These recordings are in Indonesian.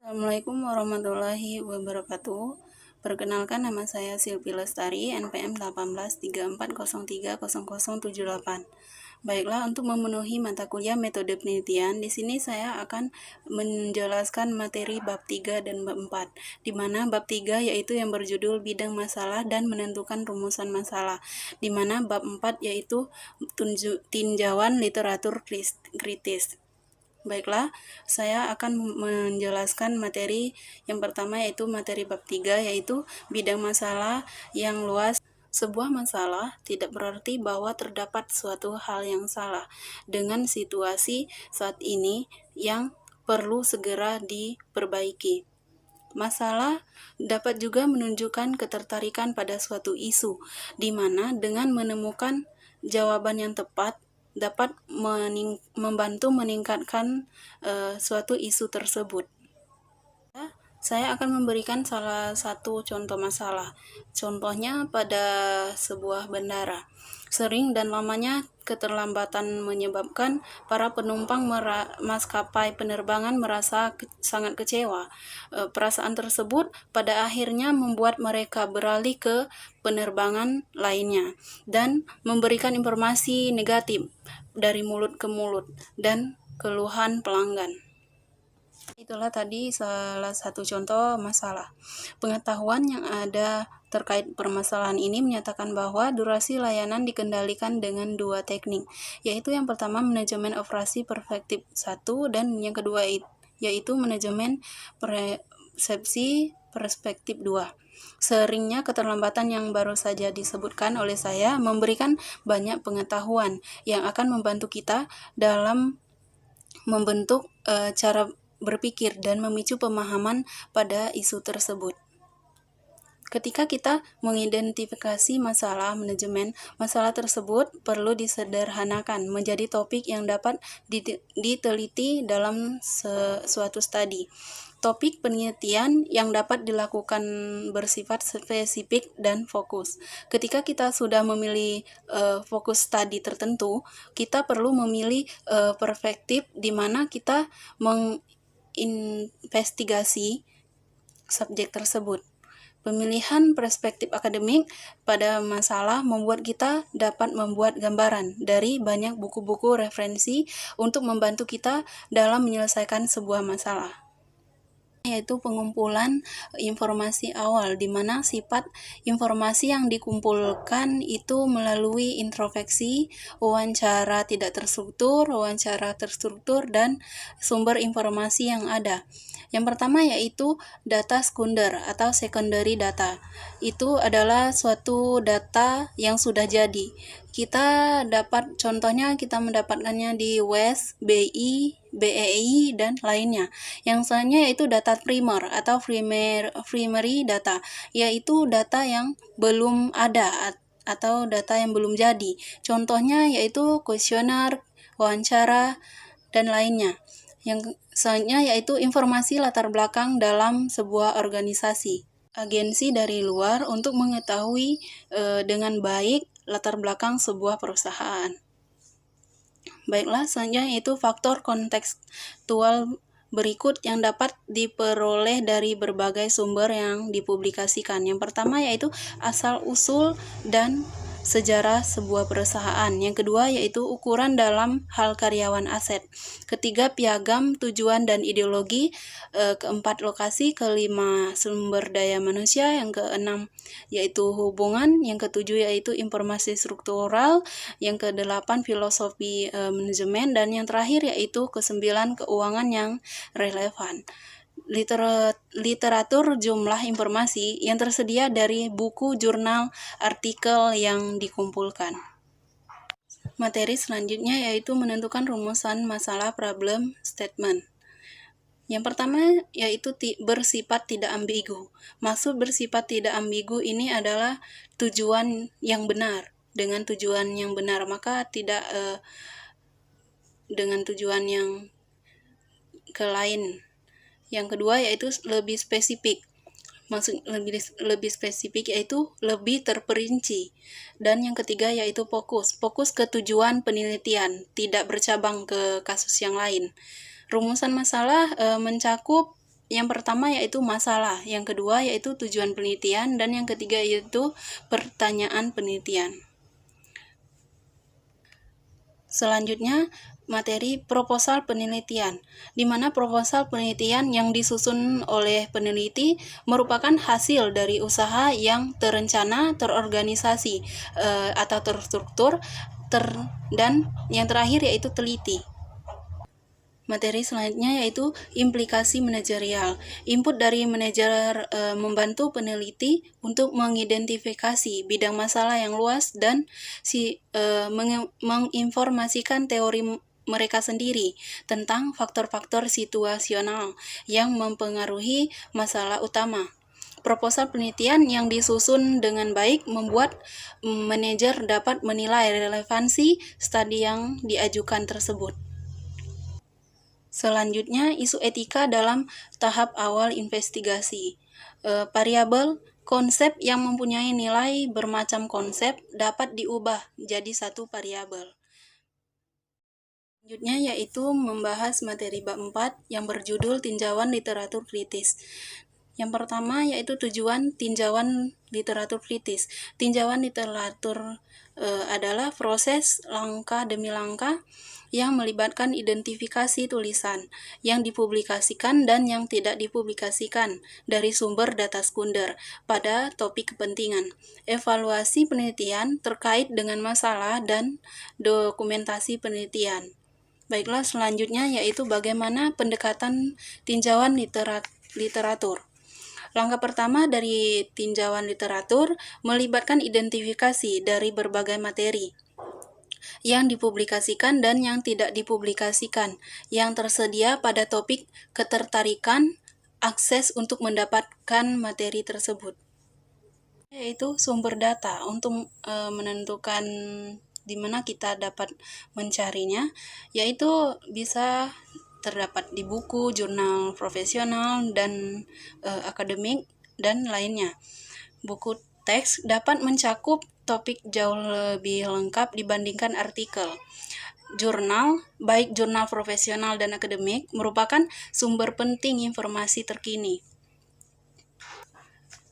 Assalamualaikum warahmatullahi wabarakatuh. Perkenalkan, nama saya Silvi Lestari, NPM 1834030078. Baiklah, untuk memenuhi mata kuliah metode penelitian, di sini saya akan menjelaskan materi bab 3 dan bab 4, di mana bab 3 yaitu yang berjudul bidang masalah dan menentukan rumusan masalah, di mana bab 4 yaitu tinjauan literatur kritis. Baiklah, saya akan menjelaskan materi yang pertama, yaitu materi bab 3, yaitu bidang masalah yang luas. Sebuah masalah tidak berarti bahwa terdapat suatu hal yang salah dengan situasi saat ini yang perlu segera diperbaiki. Masalah dapat juga menunjukkan ketertarikan pada suatu isu, di mana dengan menemukan jawaban yang tepat dapat membantu meningkatkan suatu isu tersebut. Saya akan memberikan salah satu contoh masalah. Contohnya pada sebuah bandara. Sering dan lamanya keterlambatan menyebabkan para penumpang maskapai penerbangan merasa sangat kecewa. Perasaan tersebut pada akhirnya membuat mereka beralih ke penerbangan lainnya dan memberikan informasi negatif dari mulut ke mulut dan keluhan pelanggan. Itulah tadi salah satu contoh masalah. Pengetahuan yang ada terkait permasalahan ini menyatakan bahwa durasi layanan dikendalikan dengan dua teknik, yaitu yang pertama manajemen operasi perspektif 1 dan yang kedua yaitu manajemen persepsi perspektif 2. Seringnya keterlambatan yang baru saja disebutkan oleh saya memberikan banyak pengetahuan yang akan membantu kita dalam membentuk cara berpikir dan memicu pemahaman pada isu tersebut. Ketika kita mengidentifikasi masalah manajemen, masalah tersebut perlu disederhanakan menjadi topik yang dapat diteliti dalam suatu studi. Topik penelitian yang dapat dilakukan bersifat spesifik dan fokus. Ketika kita sudah memilih fokus studi tertentu, kita perlu memilih perspektif di mana kita menginvestigasi subjek tersebut. Pemilihan perspektif akademik pada masalah membuat kita dapat membuat gambaran dari banyak buku-buku referensi untuk membantu kita dalam menyelesaikan sebuah masalah, yaitu pengumpulan informasi awal, di mana sifat informasi yang dikumpulkan itu melalui introspeksi, wawancara tidak terstruktur, wawancara terstruktur, dan sumber informasi yang ada. Yang pertama yaitu data sekunder atau secondary data. Itu adalah suatu data yang sudah jadi. Kita mendapatkannya di WES, BI, BEI, dan lainnya. Yang selanjutnya yaitu data primer atau primary data, yaitu data yang belum ada atau data yang belum jadi. Contohnya yaitu kuesioner, wawancara, dan lainnya. Yang selanjutnya yaitu informasi latar belakang dalam sebuah organisasi, agensi dari luar untuk mengetahui dengan baik latar belakang sebuah perusahaan. Baiklah, selanjutnya yaitu faktor kontekstual berikut yang dapat diperoleh dari berbagai sumber yang dipublikasikan. Yang pertama yaitu asal-usul dan sejarah sebuah perusahaan. Yang kedua yaitu ukuran dalam hal karyawan aset. Ketiga, piagam, tujuan, dan ideologi. Keempat, lokasi. Kelima, sumber daya manusia. Yang keenam yaitu hubungan. Yang ketujuh yaitu informasi struktural. Yang kedelapan, filosofi manajemen. Dan yang terakhir yaitu kesembilan, keuangan yang relevan. Literatur jumlah informasi yang tersedia dari buku, jurnal, artikel yang dikumpulkan. Materi selanjutnya yaitu menentukan rumusan masalah problem statement. Yang pertama yaitu bersifat tidak ambigu. Maksud bersifat tidak ambigu ini adalah tujuan yang benar. Dengan tujuan yang benar, maka tidak dengan tujuan yang ke lain. Yang kedua yaitu lebih spesifik. Maksud lebih spesifik yaitu lebih terperinci. Dan yang ketiga yaitu fokus ke tujuan penelitian, tidak bercabang ke kasus yang lain. Rumusan masalah mencakup Yang pertama yaitu masalah, yang kedua yaitu tujuan penelitian, dan yang ketiga yaitu pertanyaan penelitian. Selanjutnya, materi proposal penelitian, di mana proposal penelitian yang disusun oleh peneliti merupakan hasil dari usaha yang terencana, terorganisasi, atau terstruktur, dan yang terakhir yaitu teliti. Materi selanjutnya yaitu implikasi manajerial. Input dari manajer membantu peneliti untuk mengidentifikasi bidang masalah yang luas dan menginformasikan teori mereka sendiri tentang faktor-faktor situasional yang mempengaruhi masalah utama. Proposal penelitian yang disusun dengan baik membuat manajer dapat menilai relevansi studi yang diajukan tersebut. Selanjutnya, isu etika dalam tahap awal investigasi. Variabel konsep yang mempunyai nilai bermacam konsep dapat diubah jadi satu variabel. Selanjutnya yaitu membahas materi bab 4 yang berjudul tinjauan literatur kritis. Yang pertama yaitu tujuan tinjauan literatur kritis. Tinjauan literatur adalah proses langkah demi langkah yang melibatkan identifikasi tulisan yang dipublikasikan dan yang tidak dipublikasikan dari sumber data sekunder pada topik kepentingan, evaluasi penelitian terkait dengan masalah, dan dokumentasi penelitian. Baiklah, selanjutnya yaitu bagaimana pendekatan tinjauan literatur. Langkah pertama dari tinjauan literatur melibatkan identifikasi dari berbagai materi yang dipublikasikan dan yang tidak dipublikasikan, yang tersedia pada topik ketertarikan, akses untuk mendapatkan materi tersebut. Yaitu sumber data untuk menentukan di mana kita dapat mencarinya, yaitu bisa terdapat di buku, jurnal profesional, dan akademik, dan lainnya. Buku teks dapat mencakup topik jauh lebih lengkap dibandingkan artikel. Jurnal, baik jurnal profesional dan akademik, merupakan sumber penting informasi terkini.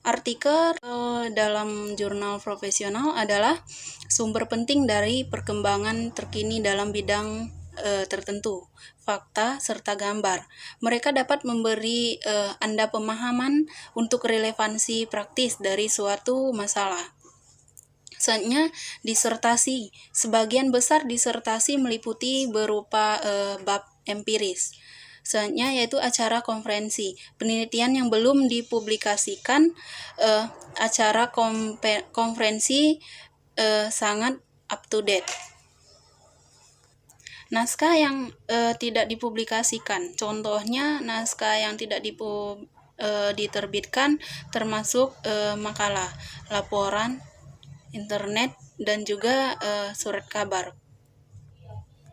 Artikel dalam jurnal profesional adalah sumber penting dari perkembangan terkini dalam bidang tertentu, fakta, serta gambar. Mereka dapat memberi Anda pemahaman untuk relevansi praktis dari suatu masalah. Selanjutnya, disertasi. Sebagian besar disertasi meliputi berupa bab empiris. Selanjutnya yaitu acara konferensi, penelitian yang belum dipublikasikan. Acara konferensi sangat up to date. Naskah yang tidak dipublikasikan, contohnya naskah yang tidak diterbitkan termasuk makalah, laporan, internet, dan juga surat kabar.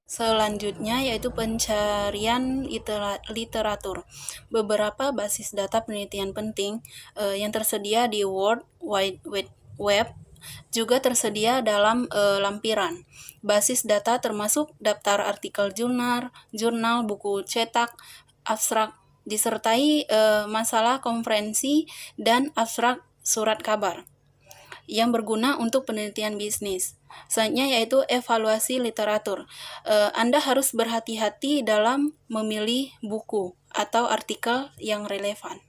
Selanjutnya yaitu pencarian literatur. Beberapa basis data penelitian penting yang tersedia di World Wide Web juga tersedia dalam lampiran. Basis data termasuk daftar artikel jurnal, buku cetak, abstrak, disertai masalah konferensi dan abstrak surat kabar yang berguna untuk penelitian bisnis. Selanjutnya yaitu evaluasi literatur. Anda harus berhati-hati dalam memilih buku atau artikel yang relevan.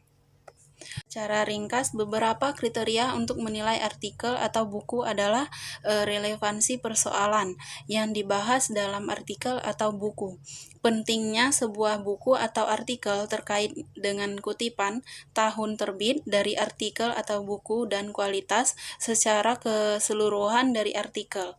Secara ringkas, beberapa kriteria untuk menilai artikel atau buku adalah relevansi persoalan yang dibahas dalam artikel atau buku, pentingnya sebuah buku atau artikel terkait dengan kutipan, tahun terbit dari artikel atau buku, dan kualitas secara keseluruhan dari artikel.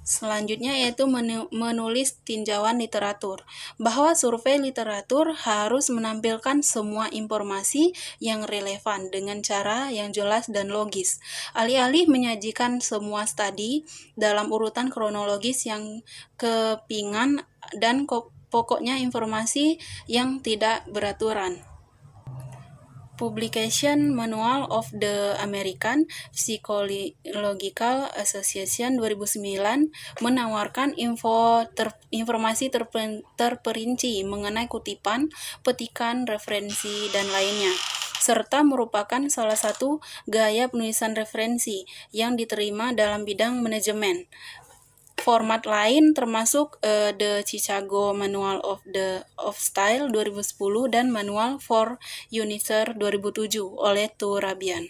Selanjutnya yaitu menulis tinjauan literatur, bahwa survei literatur harus menampilkan semua informasi yang relevan dengan cara yang jelas dan logis, alih-alih menyajikan semua studi dalam urutan kronologis yang kepingan dan pokoknya informasi yang tidak beraturan. Publication Manual of the American Psychological Association 2009 menawarkan informasi terperinci mengenai kutipan, petikan, referensi, dan lainnya, serta merupakan salah satu gaya penulisan referensi yang diterima dalam bidang manajemen. Format lain termasuk The Chicago Manual of Style 2010 dan Manual for Unither 2007 oleh Turabian.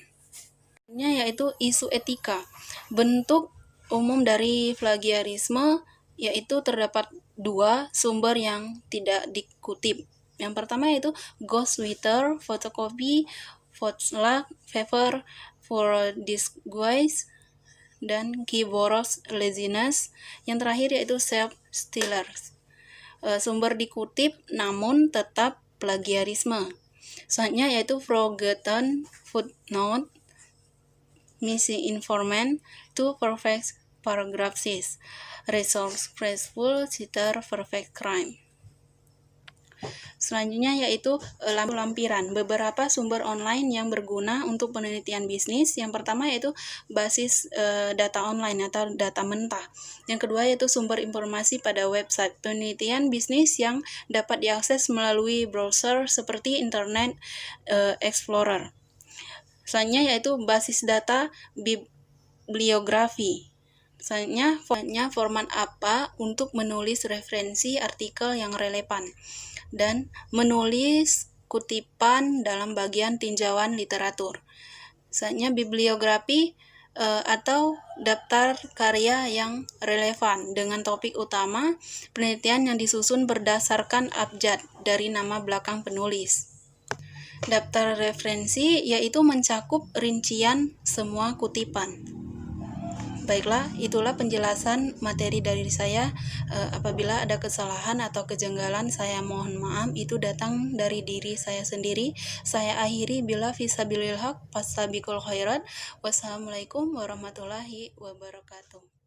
Yaitu isu etika. Bentuk umum dari plagiarisme yaitu terdapat dua sumber yang tidak dikutip. Yang pertama yaitu ghostwriter, photocopy, Voigtlacht, favor for disguise, dan keyboros laziness. Yang terakhir yaitu self-stealers. Sumber dikutip namun tetap plagiarisme. Selanjutnya yaitu forgotten footnote, missing information, to perfect paragraphs, resourceful citer, perfect crime. Selanjutnya yaitu lampiran, beberapa sumber online yang berguna untuk penelitian bisnis. Yang pertama yaitu basis data online atau data mentah. Yang kedua yaitu sumber informasi pada website penelitian bisnis yang dapat diakses melalui browser seperti Internet Explorer. Selanjutnya yaitu basis data bibliografi. Selanjutnya format apa untuk menulis referensi artikel yang relevan dan menulis kutipan dalam bagian tinjauan literatur. Selanjutnya bibliografi atau daftar karya yang relevan dengan topik utama penelitian yang disusun berdasarkan abjad dari nama belakang penulis. Daftar referensi yaitu mencakup rincian semua kutipan. Baiklah, itulah penjelasan materi dari saya. Apabila ada kesalahan atau kejanggalan, saya mohon maaf. Itu datang dari diri saya sendiri. Saya akhiri bila fisabilil haq, fastabiqul khairat. Wassalamualaikum warahmatullahi wabarakatuh.